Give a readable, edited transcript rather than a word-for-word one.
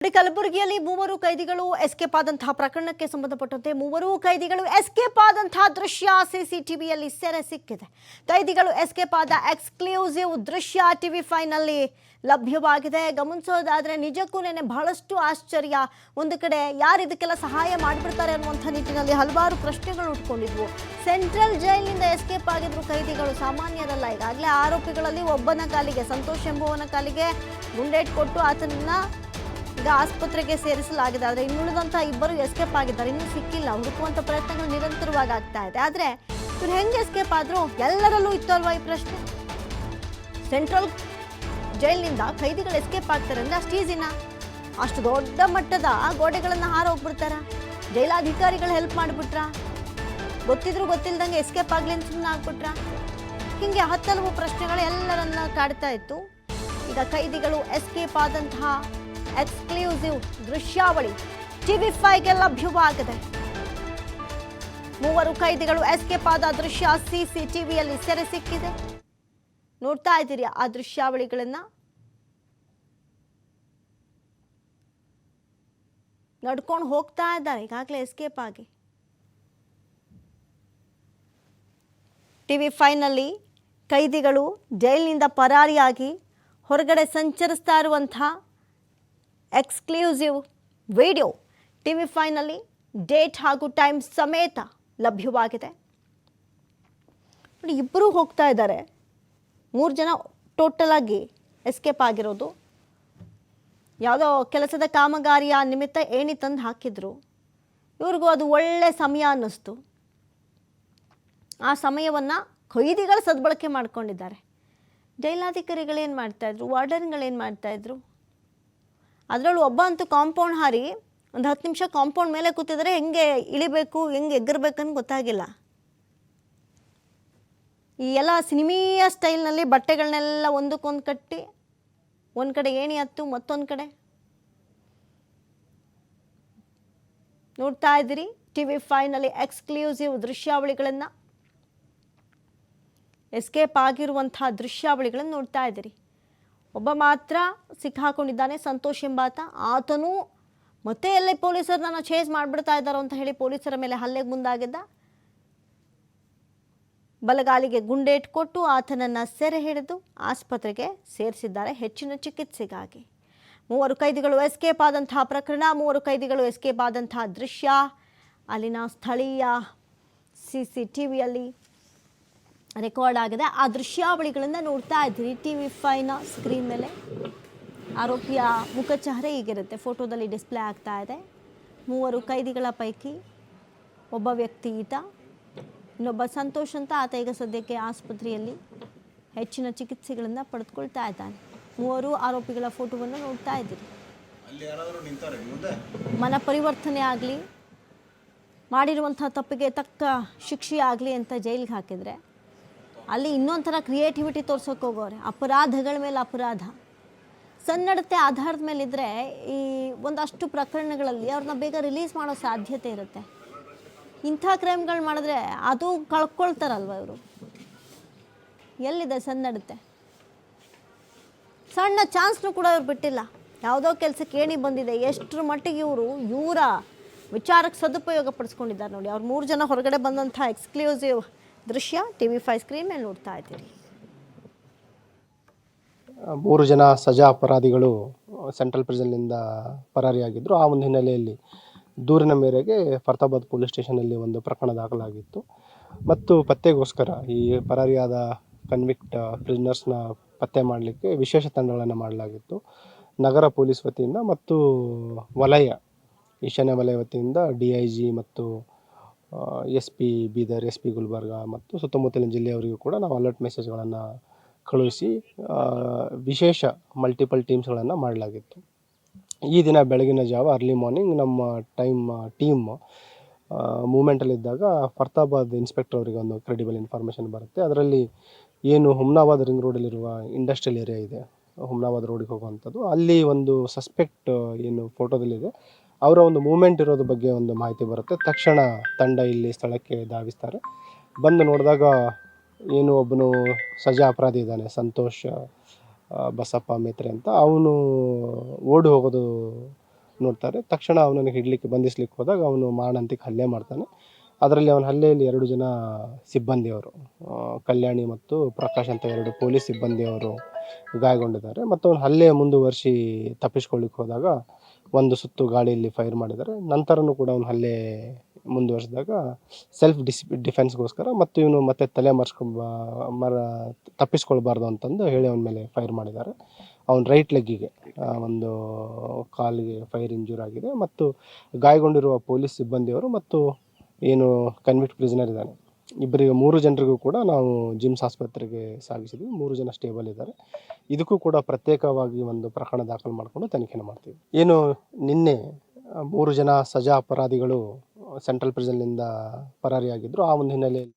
ಕಲಬುರಗಿಯಲ್ಲಿ ಮೂವರು ಕೈದಿಗಳು ಎಸ್ಕೇಪ್ ಆದಂತಹ ಪ್ರಕರಣಕ್ಕೆ ಸಂಬಂಧಪಟ್ಟಂತೆ ಮೂವರು ಕೈದಿಗಳು ಎಸ್ಕೇಪ್ ಆದಂತಹ ದೃಶ್ಯ ಸಿಸಿಟಿವಿಯಲ್ಲಿ ಸೆರೆ ಸಿಕ್ಕಿದೆ. ಕೈದಿಗಳು ಎಸ್ಕೇಪ್ ಆದ ಎಕ್ಸ್ಕ್ಲೂಸಿವ್ ದೃಶ್ಯ ಟಿವಿ5 ನಲ್ಲಿ ಲಭ್ಯವಾಗಿದೆ. ಗಮನಿಸೋದಾದ್ರೆ ನಿಜಕ್ಕೂ ನೆನೆ ಬಹಳಷ್ಟು ಆಶ್ಚರ್ಯ. ಒಂದು ಕಡೆ ಯಾರು ಇದಕ್ಕೆಲ್ಲ ಸಹಾಯ ಮಾಡಿಬಿಡ್ತಾರೆ ಅನ್ನುವಂಥ ನಿಟ್ಟಿನಲ್ಲಿ ಹಲವಾರು ಪ್ರಶ್ನೆಗಳು ಉಟ್ಕೊಂಡಿದ್ವು. ಸೆಂಟ್ರಲ್ ಜೈಲಿನಿಂದ ಎಸ್ಕೇಪ್ ಆಗಿದ್ರು ಕೈದಿಗಳು ಸಾಮಾನ್ಯರಲ್ಲ. ಈಗಾಗಲೇ ಆರೋಪಿಗಳಲ್ಲಿ ಒಬ್ಬನ ಕಾಲಿಗೆ, ಸಂತೋಷ್ ಎಂಬುವನ ಕಾಲಿಗೆ ಗುಂಡೇಟ್ ಕೊಟ್ಟು ಆತನನ್ನ ಈಗ ಆಸ್ಪತ್ರೆಗೆ ಸೇರಿಸಲಾಗಿದೆ. ಆದರೆ ಇನ್ನುಳಿದಂಥ ಇಬ್ಬರು ಎಸ್ಕೇಪ್ ಆಗಿದ್ದಾರೆ, ಇನ್ನೂ ಸಿಕ್ಕಿಲ್ಲ. ಹುಡುಕುವಂಥ ಪ್ರಯತ್ನಗಳು ನಿರಂತರವಾಗಿ ಆಗ್ತಾ ಇದೆ. ಆದರೆ ಇವ್ರು ಹೆಂಗೆ ಎಸ್ಕೇಪ್ ಆದರೂ ಎಲ್ಲರಲ್ಲೂ ಇತ್ತು ಅಲ್ವಾ ಈ ಪ್ರಶ್ನೆ. ಸೆಂಟ್ರಲ್ ಜೈಲಿನಿಂದ ಕೈದಿಗಳು ಎಸ್ಕೇಪ್ ಆಗ್ತಾರೆ ಅಂದರೆ ಅಷ್ಟು ಈಸಿನ? ಅಷ್ಟು ದೊಡ್ಡ ಮಟ್ಟದ ಗೋಡೆಗಳನ್ನು ಹಾರೋಗ್ಬಿಡ್ತಾರ? ಜೈಲಾಧಿಕಾರಿಗಳು ಹೆಲ್ಪ್ ಮಾಡಿಬಿಟ್ರ? ಗೊತ್ತಿದ್ರು ಗೊತ್ತಿಲ್ದಂಗೆ ಎಸ್ಕೇಪ್ ಆಗಲಿ ಅಂತ ಸುಮ್ಮನೆ ಆಗ್ಬಿಟ್ರ? ಹೀಗೆ ಹತ್ತಲವು ಪ್ರಶ್ನೆಗಳು ಎಲ್ಲರನ್ನ ಕಾಡ್ತಾ ಇತ್ತು. ಈಗ ಕೈದಿಗಳು ಎಸ್ಕೇಪ್ ಆದಂತಹ ಎಕ್ಸ್ಕ್ಲೂಸಿವ್ ದೃಶ್ಯಾವಳಿ ಟಿವಿ5ಗೆ ಲಭ್ಯವಾಗಿದೆ. ಮೂವರು ಕೈದಿಗಳು ಎಸ್ಕೇಪ್ ಆದ ದೃಶ್ಯ ಸಿಸಿಟಿವಿಯಲ್ಲಿ ಸೆರೆ ಸಿಕ್ಕಿದೆ. ನೋಡ್ತಾ ಇದ್ದೀರಿ ಆ ದೃಶ್ಯಾವಳಿಗಳನ್ನ. ನಡ್ಕೊಂಡು ಹೋಗ್ತಾ ಇದ್ದಾರೆ ಈಗಾಗಲೇ ಎಸ್ಕೇಪ್ ಆಗಿ. ಟಿವಿ5 ನಲ್ಲಿ ಕೈದಿಗಳು ಜೈಲಿನಿಂದ ಪರಾರಿಯಾಗಿ ಹೊರಗಡೆ ಸಂಚರಿಸ್ತಾ ಇರುವಂತಹ ಎಕ್ಸ್ಕ್ಲೂಸಿವ್ ವಿಡಿಯೋ ಟಿವಿ5 ನಲ್ಲಿ ಡೇಟ್ ಹಾಗೂ ಟೈಮ್ ಸಮೇತ ಲಭ್ಯವಾಗಿದೆ. ಇಬ್ಬರು ಹೋಗ್ತಾ ಇದ್ದಾರೆ. 3 ಜನ ಟೋಟಲ್ ಆಗಿ ಎಸ್ಕೇಪ್ ಆಗಿರೋದು. ಯಾವುದೋ ಕೆಲಸದ ಕಾಮಗಾರಿಯ ನಿಮಿತ್ತ ಏಣಿ ತಂದು ಹಾಕಿದ್ರು. ಇವ್ರಿಗೂ ಅದು ಒಳ್ಳೆ ಸಮಯ ಅನ್ನಿಸ್ತು. ಆ ಸಮಯವನ್ನು ಕೈದಿಗಳು ಸದ್ಬಳಕೆ ಮಾಡ್ಕೊಂಡಿದ್ದಾರೆ. ಜೈಲಾಧಿಕಾರಿಗಳೇನು ಮಾಡ್ತಾಯಿದ್ರು, ವಾರ್ಡನ್ಗಳೇನು ಮಾಡ್ತಾಯಿದ್ರು? ಅದರಲ್ಲೂ ಒಬ್ಬ ಅಂತೂ ಕಾಂಪೌಂಡ್ ಹಾರಿ ಒಂದು 10 ನಿಮಿಷ ಕಾಂಪೌಂಡ್ ಮೇಲೆ ಕೂತಿದ್ರೆ ಹೆಂಗೆ ಇಳಿಬೇಕು, ಹೆಂಗೆ ಎಗ್ಗರ್ಬೇಕಂತ ಗೊತ್ತಾಗಿಲ್ಲ. ಈ ಎಲ್ಲ ಸಿನಿಮೀಯ ಸ್ಟೈಲ್ನಲ್ಲಿ ಬಟ್ಟೆಗಳನ್ನೆಲ್ಲ ಒಂದಕ್ಕೊಂದು ಕಟ್ಟಿ ಒಂದು ಕಡೆ ಏಣಿ ಹತ್ತು, ಮತ್ತೊಂದು ಕಡೆ ನೋಡ್ತಾ ಇದ್ದೀರಿ ಟಿವಿ5 ನಲ್ಲಿ ಎಕ್ಸ್ಕ್ಲೂಸಿವ್ ದೃಶ್ಯಾವಳಿಗಳನ್ನು, ಎಸ್ಕೇಪ್ ಆಗಿರುವಂಥ ದೃಶ್ಯಾವಳಿಗಳನ್ನು ನೋಡ್ತಾ ಇದ್ದೀರಿ. ಒಬ್ಬ ಮಾತ್ರ ಸಿಕ್ಕಾಕೊಂಡಿದ್ದಾನೆ, ಸಂತೋಷ್ ಎಂಬಾತ. ಆತನು ಮತ್ತೆ ಎಲ್ಲಿ ಪೊಲೀಸರು ನನ್ನ ಚೇಸ್ ಮಾಡಿಬಿಡ್ತಾ ಇದ್ದಾರೋ ಅಂತ ಹೇಳಿ ಪೊಲೀಸರ ಮೇಲೆ ಹಲ್ಲೆಗೆ ಮುಂದಾಗಿದ್ದ. ಬಲಗಾಲಿಗೆ ಗುಂಡೇಟ್ ಕೊಟ್ಟು ಆತನನ್ನು ಸೆರೆ ಹಿಡಿದು ಆಸ್ಪತ್ರೆಗೆ ಸೇರಿಸಿದ್ದಾರೆ ಹೆಚ್ಚಿನ ಚಿಕಿತ್ಸೆಗಾಗಿ. ಮೂವರು ಕೈದಿಗಳು ಎಸ್ಕೇಪ್ ಆದಂತಹ ಪ್ರಕರಣ, ಮೂವರು ಕೈದಿಗಳು ಎಸ್ಕೇಪ್ ಆದಂತಹ ದೃಶ್ಯ ಅಲ್ಲಿನ ಸ್ಥಳೀಯ ಸಿಸಿಟಿವಿಯಲ್ಲಿ ರೆಕಾರ್ಡ್ ಆಗಿದೆ. ಆ ದೃಶ್ಯಾವಳಿಗಳನ್ನು ನೋಡ್ತಾ ಇದ್ದೀರಿ ಟಿವಿ5ನ ಸ್ಕ್ರೀನ್ ಮೇಲೆ. ಆರೋಪಿಯ ಮುಖಚಹರೆ ಹೀಗಿರುತ್ತೆ, ಫೋಟೋದಲ್ಲಿ ಡಿಸ್ಪ್ಲೇ ಆಗ್ತಾ ಇದೆ. ಮೂವರು ಕೈದಿಗಳ ಪೈಕಿ ಒಬ್ಬ ವ್ಯಕ್ತಿ ಈತ, ಇನ್ನೊಬ್ಬ ಸಂತೋಷ್ ಅಂತ. ಆತ ಈಗ ಸದ್ಯಕ್ಕೆ ಆಸ್ಪತ್ರೆಯಲ್ಲಿ ಹೆಚ್ಚಿನ ಚಿಕಿತ್ಸೆಗಳನ್ನು ಪಡೆದುಕೊಳ್ತಾ ಇದ್ದಾನೆ. ಮೂವರು ಆರೋಪಿಗಳ ಫೋಟೋವನ್ನು ನೋಡ್ತಾ ಇದ್ದೀರಿ. ಮನ ಪರಿವರ್ತನೆ ಆಗಲಿ, ಮಾಡಿರುವಂಥ ತಪ್ಪಿಗೆ ತಕ್ಕ ಶಿಕ್ಷೆ ಆಗಲಿ ಅಂತ ಜೈಲಿಗೆ ಹಾಕಿದರೆ ಅಲ್ಲಿ ಇನ್ನೊಂಥರ ಕ್ರಿಯೇಟಿವಿಟಿ ತೋರ್ಸೋಕೆ ಹೋಗೋರೆ. ಅಪರಾಧಗಳ ಮೇಲೆ ಅಪರಾಧ, ಸನ್ನಡತೆ ಆಧಾರದ ಮೇಲಿದ್ದರೆ ಈ ಒಂದಷ್ಟು ಪ್ರಕರಣಗಳಲ್ಲಿ ಅವ್ರನ್ನ ಬೇಗ ರಿಲೀಸ್ ಮಾಡೋ ಸಾಧ್ಯತೆ ಇರುತ್ತೆ. ಇಂಥ ಕ್ರೈಮ್ಗಳು ಮಾಡಿದ್ರೆ ಅದು ಕಳ್ಕೊಳ್ತಾರಲ್ವ ಇವರು. ಎಲ್ಲಿದೆ ಸನ್ನಡತೆ? ಸಣ್ಣ ಚಾನ್ಸ್ನು ಕೂಡ ಇವ್ರು ಬಿಟ್ಟಿಲ್ಲ. ಯಾವುದೋ ಕೆಲಸಕ್ಕೆ ಏಣಿ ಬಂದಿದೆ, ಎಷ್ಟರ ಮಟ್ಟಿಗೆ ಇವರ ವಿಚಾರಕ್ಕೆ ಸದುಪಯೋಗ ಪಡಿಸ್ಕೊಂಡಿದ್ದಾರೆ ನೋಡಿ. ಅವ್ರು 3 ಜನ ಹೊರಗಡೆ ಬಂದಂಥ ಎಕ್ಸ್ಕ್ಲೂಸಿವ್ ದೃಶ್ಯ ಟಿವಿ5 ಸ್ಕ್ರೀನ್ ಮೇಲೆ ನೋಡ್ತಾ ಇದ್ದೀರಿ. 3 ಜನ ಸಜಾ ಅಪರಾಧಿಗಳು ಸೆಂಟ್ರಲ್ ಪ್ರಿಸನ್ನಿಂದ ಪರಾರಿಯಾಗಿದ್ದರು. ಆ ಒಂದು ಹಿನ್ನೆಲೆಯಲ್ಲಿ ದೂರಿನ ಮೇರೆಗೆ ಫರ್ತಾಬಾದ್ ಪೊಲೀಸ್ ಸ್ಟೇಷನಲ್ಲಿ ಒಂದು ಪ್ರಕರಣ ದಾಖಲಾಗಿತ್ತು. ಮತ್ತು ಪತ್ತೆಗೋಸ್ಕರ ಈ ಪರಾರಿಯಾದ ಕನ್ವಿಕ್ಟ್ ಪ್ರಿಸನರ್ಸ್ನ ಪತ್ತೆ ಮಾಡಲಿಕ್ಕೆ ವಿಶೇಷ ತಂಡಗಳನ್ನು ಮಾಡಲಾಗಿತ್ತು. ನಗರ ಪೊಲೀಸ್ ವತಿಯಿಂದ ಮತ್ತು ವಲಯ, ಈಶಾನ್ಯ ವಲಯ ವತಿಯಿಂದ DIG ಮತ್ತು SP ಬೀದರ್, SP ಗುಲ್ಬರ್ಗ ಮತ್ತು ಸುತ್ತಮುತ್ತಲಿನ ಜಿಲ್ಲೆಯವರಿಗೂ ಕೂಡ ನಾವು ಅಲರ್ಟ್ ಮೆಸೇಜ್ಗಳನ್ನು ಕಳುಹಿಸಿ ವಿಶೇಷ ಮಲ್ಟಿಪಲ್ ಟೀಮ್ಸ್ಗಳನ್ನು ಮಾಡಲಾಗಿತ್ತು. ಈ ದಿನ ಬೆಳಗಿನ ಜಾವ ಅರ್ಲಿ ಮಾರ್ನಿಂಗ್ ನಮ್ಮ ಟೀಮ್ ಮೂವ್ಮೆಂಟಲ್ಲಿದ್ದಾಗ ಫರ್ತಾಬಾದ್ ಇನ್ಸ್ಪೆಕ್ಟರ್ ಅವರಿಗೆ ಒಂದು ಕ್ರೆಡಿಬಲ್ ಇನ್ಫಾರ್ಮೇಷನ್ ಬರುತ್ತೆ. ಅದರಲ್ಲಿ ಏನು ಹುಮ್ನಾಬಾದ್ ರಿಂಗ್ ರೋಡಲ್ಲಿರುವ ಇಂಡಸ್ಟ್ರಿಯಲ್ ಏರಿಯಾ ಇದೆ, ಹುಮ್ನಾಬಾದ್ ರೋಡಿಗೆ ಹೋಗುವಂಥದ್ದು, ಅಲ್ಲಿ ಒಂದು ಸಸ್ಪೆಕ್ಟ್ ಏನು ಫೋಟೋದಲ್ಲಿದೆ ಅವರ ಒಂದು ಮೂವ್ಮೆಂಟ್ ಇರೋದ್ರ ಬಗ್ಗೆ ಒಂದು ಮಾಹಿತಿ ಬರುತ್ತೆ. ತಕ್ಷಣ ತಂಡ ಇಲ್ಲಿ ಸ್ಥಳಕ್ಕೆ ಧಾವಿಸ್ತಾರೆ. ಬಂದು ನೋಡಿದಾಗ ಏನು ಒಬ್ಬನು ಸಜಾ ಅಪರಾಧಿ ಇದ್ದಾನೆ, ಸಂತೋಷ್ ಬಸಪ್ಪ ಮೇತ್ರೆ ಅಂತ. ಅವನು ಓಡಿ ಹೋಗೋದು ನೋಡ್ತಾರೆ. ತಕ್ಷಣ ಅವನನ್ನು ಬಂಧಿಸ್ಲಿಕ್ಕೆ ಹೋದಾಗ ಅವನು ಮಾರಣಾಂತಿಕ ಹಲ್ಲೆ ಮಾಡ್ತಾನೆ. ಅದರಲ್ಲಿ ಅವನ ಹಲ್ಲೆಯಲ್ಲಿ 2 ಜನ ಸಿಬ್ಬಂದಿಯವರು, ಕಲ್ಯಾಣಿ ಮತ್ತು ಪ್ರಕಾಶ್ ಅಂತ 2 ಪೊಲೀಸ್ ಸಿಬ್ಬಂದಿಯವರು ಗಾಯಗೊಂಡಿದ್ದಾರೆ. ಮತ್ತು ಅವನು ಹಲ್ಲೆ ಮುಂದುವರಿಸಿ ತಪ್ಪಿಸ್ಕೊಳ್ಳಿಕ್ಕೆ ಹೋದಾಗ ಒಂದು ಸುತ್ತು ಗಾಳಿಯಲ್ಲಿ ಫೈರ್ ಮಾಡಿದ್ದಾರೆ. ನಂತರನೂ ಕೂಡ ಅವನು ಹಲ್ಲೆ ಮುಂದುವರಿಸಿದಾಗ ಸೆಲ್ಫ್ ಡಿಫೆನ್ಸ್ಗೋಸ್ಕರ ಮತ್ತು ಇವನು ಮತ್ತೆ ತಲೆ ತಪ್ಪಿಸ್ಕೊಳ್ಬಾರ್ದು ಅಂತಂದು ಹೇಳಿ ಅವನ ಮೇಲೆ ಫೈರ್ ಮಾಡಿದ್ದಾರೆ. ಅವನ ರೈಟ್ ಲೆಗ್ಗಿಗೆ ಒಂದು ಕಾಲಿಗೆ ಫೈರ್ ಇಂಜೂರ್ ಆಗಿದೆ. ಮತ್ತು ಗಾಯಗೊಂಡಿರುವ ಪೊಲೀಸ್ ಸಿಬ್ಬಂದಿಯವರು ಮತ್ತು ಏನು ಕನ್ವಿಕ್ಟ್ ಪ್ರಿಸನರ್ ಇದ್ದಾನೆ, 3 ಜನರಿಗೂ ಕೂಡ ನಾವು ಜಿಮ್ಸ್ ಆಸ್ಪತ್ರೆಗೆ ಸಾಗಿಸಿದ್ವಿ. 3 ಜನ ಸ್ಟೇಬಲ್ ಇದ್ದಾರೆ. ಇದಕ್ಕೂ ಕೂಡ ಪ್ರತ್ಯೇಕವಾಗಿ ಒಂದು ಪ್ರಕರಣ ದಾಖಲು ಮಾಡಿಕೊಂಡು ತನಿಖೆನ ಮಾಡ್ತೀವಿ. ಏನು ನಿನ್ನೆ 3 ಜನ ಸಜಾ ಅಪರಾಧಿಗಳು ಸೆಂಟ್ರಲ್ ಪ್ರಿಸನ್ನಿಂದ ಪರಾರಿಯಾಗಿದ್ದರು. ಆ ಒಂದು ಹಿನ್ನೆಲೆಯಲ್ಲಿ